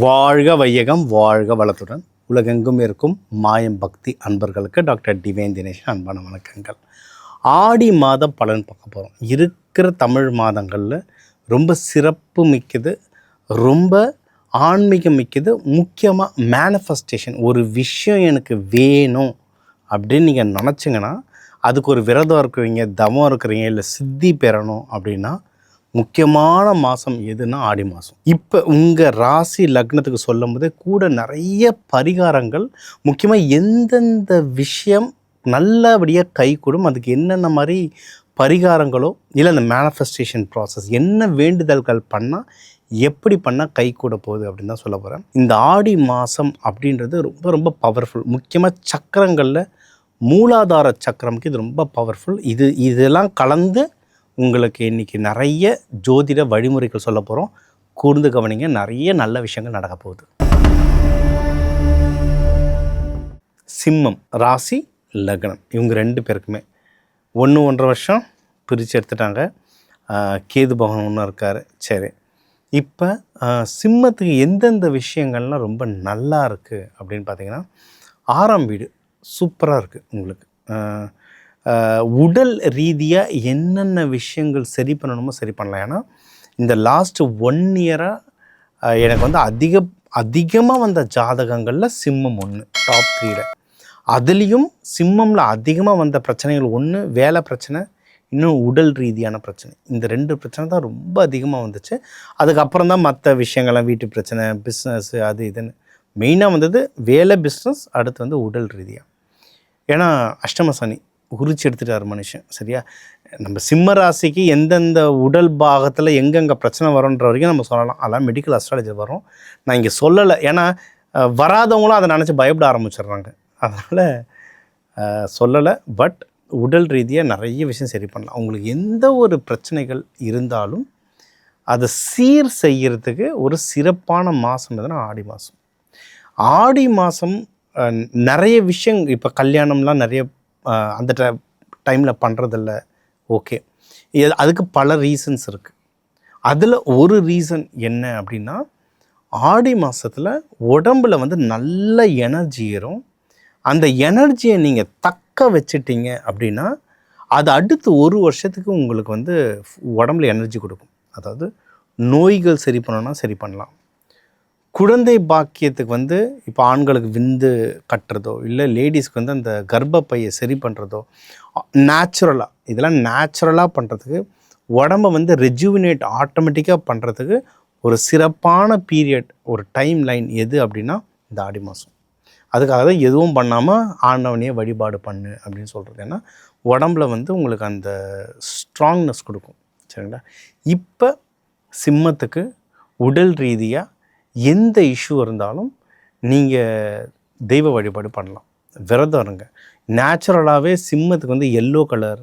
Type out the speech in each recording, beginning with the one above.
வாழ்க வையகம் வாழ்க வளத்துடன் உலகெங்கும் இருக்கும் மாயம் பக்தி அன்பர்களுக்கு டாக்டர் டிவைன் தினேஷ் அன்பான வணக்கங்கள். ஆடி மாத பலன் பார்க்க போகிறோம். இருக்கிற தமிழ் மாதங்களில் ரொம்ப சிறப்பு மிக்கது, ரொம்ப ஆன்மீகம் மிக்கது. முக்கியமாக மேனிஃபெஸ்டேஷன், ஒரு விஷயம் எனக்கு வேணும் அப்படின்னு நீங்கள் நினச்சிங்கன்னா, அதுக்கு ஒரு விரதம் இருக்கிறீங்க, தவம் இருக்கிறீங்க, இல்லை சித்தி பெறணும் அப்படின்னா முக்கியமான மாதம் எதுனா ஆடி மாதம். இப்போ உங்கள் ராசி லக்னத்துக்கு சொல்லும் போதே கூட நிறைய பரிகாரங்கள், முக்கியமாக எந்தெந்த விஷயம் நல்லபடியாக கை கூடும், அதுக்கு என்னென்ன மாதிரி பரிகாரங்களோ இல்லை அந்த மேனிஃபெஸ்டேஷன் ப்ராசஸ் என்ன வேண்டுதல்கள் பண்ணால் எப்படி பண்ணால் கை கூட போகுது அப்படின்னு தான் சொல்ல போகிறேன். இந்த ஆடி மாதம் அப்படின்றது ரொம்ப ரொம்ப பவர்ஃபுல். முக்கியமாக சக்கரங்களில் மூலாதார சக்கரமுக்கு இது ரொம்ப பவர்ஃபுல். இதெல்லாம் கலந்து உங்களுக்கு இன்றைக்கி நிறைய ஜோதிட வழிமுறைகள் சொல்ல போகிறோம். கூர்ந்து கவனிங்க, நிறைய நல்ல விஷயங்கள் நடக்க போகுது. சிம்மம் ராசி லக்னம், இவங்க ரெண்டு பேருக்குமே 1.5 வருஷம் பிரித்து எடுத்துட்டாங்க. கேது பகவான் ஒன்று இருக்கார். சரி, இப்போ சிம்மத்துக்கு எந்தெந்த விஷயங்கள்லாம் ரொம்ப நல்லா இருக்குது அப்படின்னு பார்த்தீங்கன்னா, 6ஆம் வீடு சூப்பராக இருக்குது உங்களுக்கு. உடல் ரீதியாக என்னென்ன விஷயங்கள் சரி பண்ணணுமோ சரி பண்ணலாம். ஏன்னா இந்த லாஸ்ட்டு 1 இயராக எனக்கு வந்து அதிகமாக வந்த ஜாதகங்களில் சிம்மம் ஒன்று டாப் 3ல. அதுலேயும் சிம்மமில் அதிகமாக வந்த பிரச்சனைகள் ஒன்று வேலை பிரச்சனை, இன்னும் உடல் ரீதியான பிரச்சனை. இந்த 2 பிரச்சனை தான் ரொம்ப அதிகமாக வந்துச்சு. அதுக்கப்புறம் தான் மற்ற விஷயங்கள்லாம், வீட்டு பிரச்சனை, பிஸ்னஸ்ஸு, அது இதுன்னு. மெயினாக வந்தது வேலை, பிஸ்னஸ், அடுத்து வந்து உடல் ரீதியாக. ஏன்னா அஷ்டம சனி உரிச்சு எடுத்துட்டார் மனுஷன். சரியா, நம்ம சிம்ம ராசிக்கு எந்தெந்த உடல் பாகத்தில் எங்கெங்கே பிரச்சனை வரும்ன்ற வரைக்கும் நம்ம சொல்லலாம். அதெல்லாம் மெடிக்கல் அஸ்ட்ராலஜி வரும், நான் இங்கே சொல்லலை. ஏன்னா வராதவங்களும் அதை நினச்சி பயப்பட ஆரம்பிச்சிடுறாங்க, அதனால் சொல்லலை. பட் உடல் ரீதியாக நிறைய விஷயம் சரி பண்ணலாம். உங்களுக்கு எந்த ஒரு பிரச்சனைகள் இருந்தாலும் அதை சீர் செய்கிறதுக்கு ஒரு சிறப்பான மாதம் எதுனா ஆடி மாதம். ஆடி மாதம் நிறைய விஷயம், இப்போ கல்யாணம்லாம் நிறைய அந்த டைமில் பண்ணுறதில்ல. ஓகே, அதுக்கு பல ரீசன்ஸ் இருக்குது. அதில் ஒரு ரீசன் என்ன அப்படின்னா, ஆடி மாதத்தில் உடம்பில் வந்து நல்ல எனர்ஜி ஏறும். அந்த எனர்ஜியை நீங்கள் தக்க வச்சிட்டிங்க அப்படின்னா அது அடுத்து 1 வருஷத்துக்கு உங்களுக்கு வந்து உடம்புல எனர்ஜி கொடுக்கும். அதாவது நோய்கள் சரி பண்ணணும்னா சரி பண்ணலாம். குழந்தை பாக்கியத்துக்கு வந்து இப்போ ஆண்களுக்கு விந்து கட்டுறதோ, இல்லை லேடிஸ்க்கு வந்து அந்த கர்ப்பப்பையை சரி பண்ணுறதோ, நேச்சுரலாக, இதெல்லாம் நேச்சுரலாக பண்ணுறதுக்கு, உடம்பை வந்து ரெஜுவினேட் ஆட்டோமேட்டிக்காக பண்ணுறதுக்கு ஒரு சிறப்பான பீரியட், ஒரு டைம் லைன் எது அப்படின்னா இந்த ஆடி மாதம். அதுக்காக தான் எதுவும் பண்ணாமல் ஆண்டவனையே வழிபாடு பண்ணு அப்படின்னு சொல்கிறது. ஏன்னா உடம்புல வந்து உங்களுக்கு அந்த ஸ்ட்ராங்னஸ் கொடுக்கும். சரிங்களா, இப்போ சிம்மத்துக்கு உடல் ரீதியாக எந்த இஷ்யூ இருந்தாலும் நீங்கள் தெய்வ வழிபாடு பண்ணலாம், விரதம் இருங்க. நேச்சுரலாகவே சிம்மத்துக்கு வந்து எல்லோ கலர்,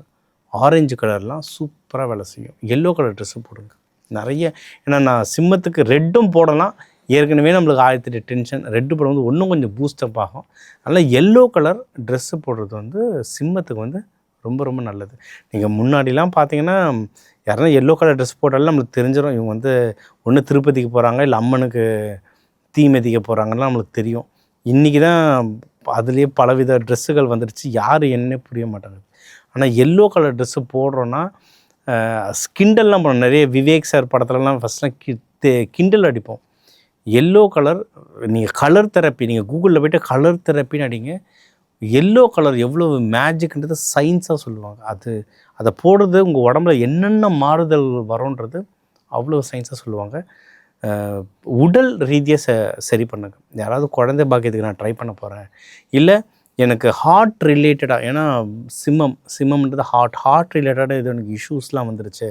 ஆரஞ்சு கலர்லாம் சூப்பராக வேலை செய்யும். எல்லோ கலர் ட்ரெஸ்ஸு போடுங்க நிறைய. ஏன்னா நான் சிம்மத்துக்கு ரெட்டும் போடலாம், ஏற்கனவே நம்மளுக்கு 1008 டென்ஷன், ரெட்டு போடும்போது இன்னும் கொஞ்சம் பூஸ்டப் ஆகும். அதனால் எல்லோ கலர் ட்ரெஸ்ஸு போடுறது வந்து சிம்மத்துக்கு வந்து ரொம்ப ரொம்ப நல்லது. நீங்கள் முன்னாடிலாம் பார்த்தீங்கன்னா யாருன்னா எல்லோ கலர் ட்ரெஸ் போட்டாலும் நம்மளுக்கு தெரிஞ்சிடும், இவங்க வந்து ஒன்று திருப்பதிக்கு போகிறாங்க, இல்லை அம்மனுக்கு தீ மிதிக்க போகிறாங்கன்னா நம்மளுக்கு தெரியும். இன்றைக்கி தான் அதுலேயே பலவித ட்ரெஸ்ஸுகள் வந்துடுச்சு, யார் என்ன புரிய மாட்டாங்க. ஆனால் எல்லோ கலர் ட்ரெஸ்ஸு போடுறோன்னா கிண்டல்லாம் பண்ணோம். நிறைய விவேக் சார் படத்துலலாம் ஃபஸ்ட்லாம் கிண்டல் அடிப்போம். எல்லோ கலர், நீங்கள் கலர் தெரப்பி, நீங்கள் கூகுளில் போய்ட்டு கலர் தெரப்பின்னு அடிங்க, எல்லோ கலர் எவ்வளோ மேஜிக்ன்றது சயின்ஸாக சொல்லுவாங்க. அதை போடுறது உங்கள் உடம்புல என்னென்ன மாறுதல் வரும்ன்றது அவ்வளோ சயின்ஸாக சொல்லுவாங்க. உடல் ரீதியாக சரி பண்ணுங்க. யாராவது குழந்தை பாக்கியத்துக்கு நான் ட்ரை பண்ண போகிறேன், இல்லை எனக்கு ஹார்ட் ரிலேட்டடாக, ஏன்னா சிம்மம்ன்றது ஹார்ட் ரிலேட்டடாக இது எனக்கு இஷ்யூஸ்லாம் வந்துருச்சு,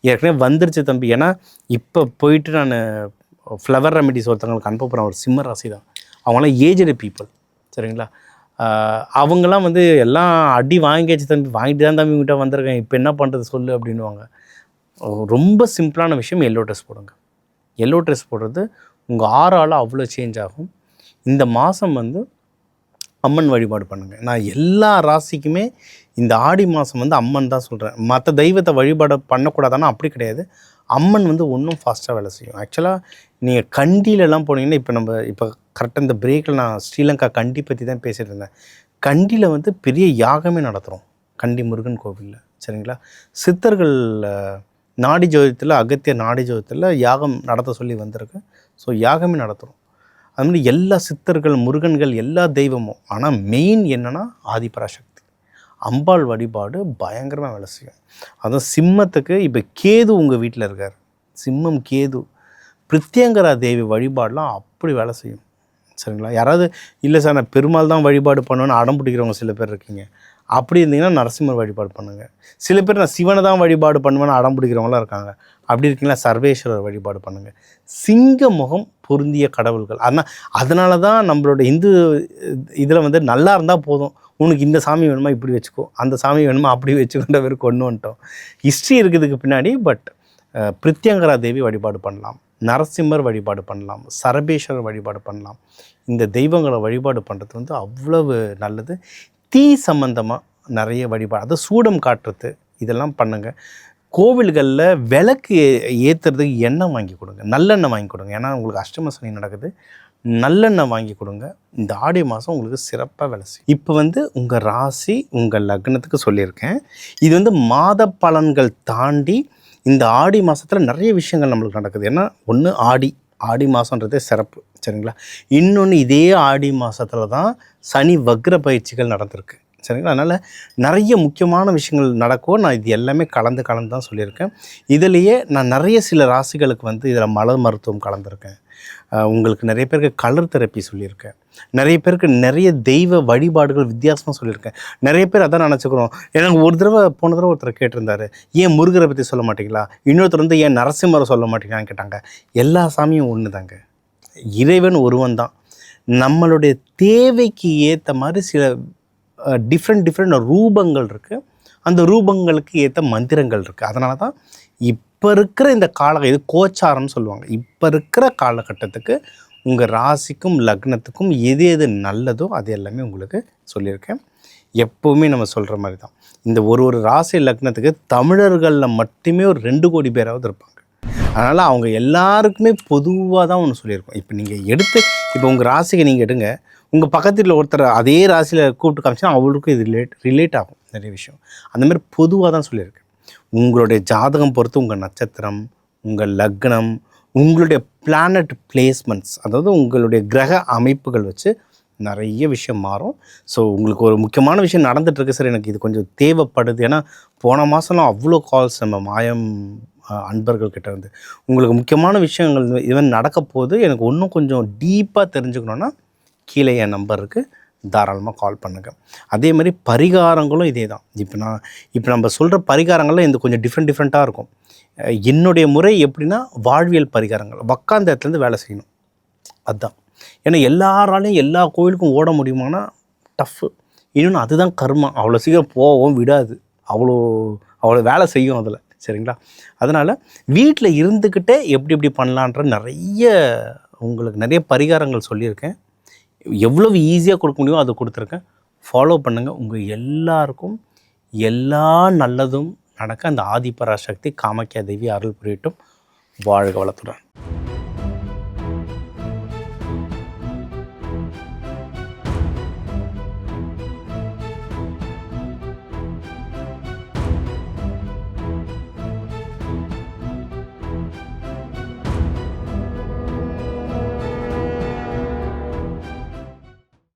ஏற்கனவே வந்துருச்சு தம்பி. ஏன்னா இப்போ போயிட்டு நான் ஃப்ளவர் ரெமெடிஸ் ஒருத்தவங்களுக்கு அனுப்ப போகிறேன், ஒரு சிம்ம ராசி தான். அவங்களாம் ஏஜ்டு பீப்புள். சரிங்களா, அவங்களாம் வந்து எல்லாம் அடி வாங்கியாச்சு தம்பி, வாங்கிட்டு தான் தம்பி கிட்ட வந்திருக்கேன், இப்போ என்ன பண்ணுறது சொல்லு அப்படின்வாங்க. ரொம்ப சிம்பிளான விஷயம், எல்லோ ட்ரெஸ் போடுங்க. எல்லோ ட்ரெஸ் போடுறது உங்கள் ஆறால் அவ்வளோ சேஞ்ச் ஆகும். இந்த மாதம் வந்து அம்மன் வழிபாடு பண்ணுங்கள். நான் எல்லா ராசிக்குமே இந்த ஆடி மாதம் வந்து அம்மன் தான் சொல்கிறேன். மற்ற தெய்வத்தை வழிபாடு பண்ணக்கூடாதானா அப்படி கிடையாது. அம்மன் வந்து இன்னும் ஃபாஸ்ட்டாக வேலை செய்யும். ஆக்சுவலாக நீங்கள் கண்டியிலலாம் போனீங்கன்னா, இப்போ கரெக்டாக இந்த பிரேக்கில் நான் ஸ்ரீலங்கா கண்டி பற்றி தான் பேசிகிட்டு இருந்தேன். கண்டியில் வந்து பெரிய யாகமே நடத்துகிறோம், கண்டி முருகன் கோவிலில். சரிங்களா? சித்தர்கள் நாடி ஜோதியத்தில், அகத்தியர் நாடி ஜோதியத்தில் யாகம் நடத்த சொல்லி வந்திருக்கு. ஸோ யாகமே நடத்துகிறோம். அதுமாதிரி எல்லா சித்தர்கள், முருகன்கள், எல்லா தெய்வமும். ஆனால் மெயின் என்னென்னா ஆதிபராசக்தி, அம்பாள் வழிபாடு பயங்கரமாக வேலை செய்யும். அதுவும் சிம்மத்துக்கு இப்போ கேது உங்கள் வீட்டில் இருக்கார், சிம்மம் கேது, பிரித்யங்கரா தேவி வழிபாடெலாம் அப்படி வேலை செய்யும். சரிங்களா? யாராவது இல்லை சார் நான் பெருமாள் தான் வழிபாடு பண்ணுவேன்னு அடம் பிடிக்கிறவங்க சில பேர் இருக்கீங்க. அப்படி இருந்தீங்கன்னா நரசிம்மர் வழிபாடு பண்ணுங்கள். சில பேர் நான் சிவனை தான் வழிபாடு பண்ணுவேன்னு அடம் பிடிக்கிறவங்களாம் இருக்காங்க. அப்படி இருக்கீங்களா சர்வேஸ்வரர் வழிபாடு பண்ணுங்கள். சிங்க முகம் பொருந்திய கடவுள்கள். ஆனால் அதனால தான் நம்மளோட இந்து இதில் வந்து நல்லா இருந்தால் போதும், உனக்கு இந்த சாமி வேணுமா இப்படி வச்சுக்கோ, அந்த சாமி வேணுமா அப்படி வச்சுக்கோன்ற பேர் கொண்டு வந்துட்டோம். ஹிஸ்ட்ரி இருக்குதுக்கு பின்னாடி. பட் பிரித்யங்கரா தேவி வழிபாடு பண்ணலாம், நரசிம்மர் வழிபாடு பண்ணலாம், சரபேஸ்வரர் வழிபாடு பண்ணலாம். இந்த தெய்வங்களை வழிபாடு பண்ணுறது வந்து அவ்வளவு நல்லது. தீ சம்பந்தமாக நிறைய வழிபாடு, அது சூடம் காட்டுறது, இதெல்லாம் பண்ணுங்கள். கோவில்களில் விளக்கு ஏற்றுறதுக்கு எண்ணெய் வாங்கி கொடுங்க, நல்லெண்ணெய் வாங்கி கொடுங்க. ஏன்னா உங்களுக்கு அஷ்டம சனி நடக்குது, நல்லெண்ணெய் வாங்கி கொடுங்க. இந்த ஆடி மாதம் உங்களுக்கு சிறப்பாக வேலை செய்யும். இப்போ வந்து உங்கள் ராசி உங்கள் லக்னத்துக்கு சொல்லியிருக்கேன். இது வந்து மாத பலன்கள் தாண்டி இந்த ஆடி மாதத்தில் நிறைய விஷயங்கள் நம்மளுக்கு நடக்குது. ஏன்னா ஒன்று ஆடி மாதன்றதே சிறப்பு. சரிங்களா? இன்னொன்று இதே ஆடி மாதத்தில் தான் சனி வக்ர பயிற்சிகள் நடந்திருக்கு. சரிங்களா? அதனால் நிறைய முக்கியமான விஷயங்கள் நடக்கும். நான் இது எல்லாமே கலந்து தான் சொல்லியிருக்கேன். இதிலேயே நான் நிறைய சில ராசிகளுக்கு வந்து இதில் மலர் மருத்துவம் கலந்துருக்கேன். உங்களுக்கு நிறைய பேருக்கு கலர் தெரப்பி சொல்லியிருக்கேன். நிறைய பேருக்கு நிறைய தெய்வ வழிபாடுகள் வித்தியாசமாக சொல்லியிருக்கேன். நிறைய பேர் அதான் நினச்சிக்கிறோம். எனக்கு போன தடவை ஒருத்தர் கேட்டிருந்தார், ஏன் முருகரை பற்றி சொல்ல மாட்டீங்களா, இன்னொருத்தர் வந்து ஏன் நரசிம்மரை சொல்ல மாட்டீங்களான்னு கேட்டாங்க. எல்லா சாமியும் ஒன்று தாங்க, இறைவன் ஒருவன் தான். நம்மளுடைய தேவைக்கு ஏற்ற மாதிரி சில டிஃப்ரெண்ட் ரூபங்கள் இருக்குது. அந்த ரூபங்களுக்கு ஏற்ற மந்திரங்கள் இருக்குது. அதனால தான் இப்போ இருக்கிற இந்த இது கோச்சாரம்னு சொல்லுவாங்க. இப்போ இருக்கிற காலகட்டத்துக்கு உங்கள் ராசிக்கும் லக்னத்துக்கும் எது நல்லதோ அது எல்லாமே உங்களுக்கு சொல்லியிருக்கேன். எப்போவுமே நம்ம சொல்கிற மாதிரி தான், இந்த ஒரு ராசி லக்னத்துக்கு தமிழர்களில் மட்டுமே ஒரு 2 கோடி பேராவது இருப்பாங்க. அதனால் அவங்க எல்லாருக்குமே பொதுவாக தான் ஒன்று சொல்லியிருக்கோம். இப்போ நீங்கள் இப்போ உங்கள் ராசிக்கு நீங்கள் எடுங்க, உங்கள் பக்கத்தில் ஒருத்தர் அதே ராசியில் கூப்பிட்டு காமிச்சா அவங்களுக்கும் இது ரிலேட் ஆகும் நிறைய விஷயம். அந்தமாதிரி பொதுவாக தான் சொல்லியிருக்கேன். உங்களுடைய ஜாதகம் பொறுத்து உங்கள் நட்சத்திரம், உங்கள் லக்னம், உங்களுடைய பிளானட் பிளேஸ்மெண்ட்ஸ், அதாவது உங்களுடைய கிரக அமைப்புகள் வச்சு நிறைய விஷயம் மாறும். ஸோ உங்களுக்கு ஒரு முக்கியமான விஷயம் நடந்துகிட்ருக்கு சார், எனக்கு இது கொஞ்சம் தேவைப்படுது. ஏன்னா போன மாதம்லாம் அவ்வளோ கால்ஸ் நம்ம மாயம் அன்பர்கள்கிட்ட இருந்து உங்களுக்கு முக்கியமான விஷயங்கள் இவன் நடக்க போது, எனக்கு இன்னும் கொஞ்சம் டீப்பாக தெரிஞ்சுக்கணுன்னா கீழே என் நம்பர் இருக்குது, தாராளமாக கால் பண்ணுங்கள். அதே மாதிரி பரிகாரங்களும் இதே தான். இப்போ நம்ம சொல்கிற பரிகாரங்கள்லாம் இந்த கொஞ்சம் டிஃப்ரெண்ட்டாக இருக்கும். என்னுடைய முறை எப்படின்னா வாழ்வியல் பரிகாரங்கள், உக்காந்த இடத்துலேருந்து வேலை செய்யணும், அதுதான். ஏன்னா எல்லாராலையும் எல்லா கோவிலுக்கும் ஓட முடியுமானா டஃப்பு. இன்னொன்று அதுதான் கர்மா, அவ்வளோ சீக்கிரம் போவோம் விடாது, அவ்வளோ வேலை செய்யும் அதில். சரிங்களா? அதனால் வீட்டில் இருந்துக்கிட்டே எப்படி பண்ணலான்ற உங்களுக்கு நிறைய பரிகாரங்கள் சொல்லியிருக்கேன். எவ்வளவு ஈஸியாக கொடுக்க முடியுமோ அதை கொடுத்துருக்கேன். ஃபாலோ பண்ணுங்கள். உங்கள் எல்லாருக்கும் எல்லா நல்லதும் நடக்க அந்த ஆதிபராசக்தி காமாக்கியா தேவி அருள் புரியட்டும். வாழ்க வளத்துடன்.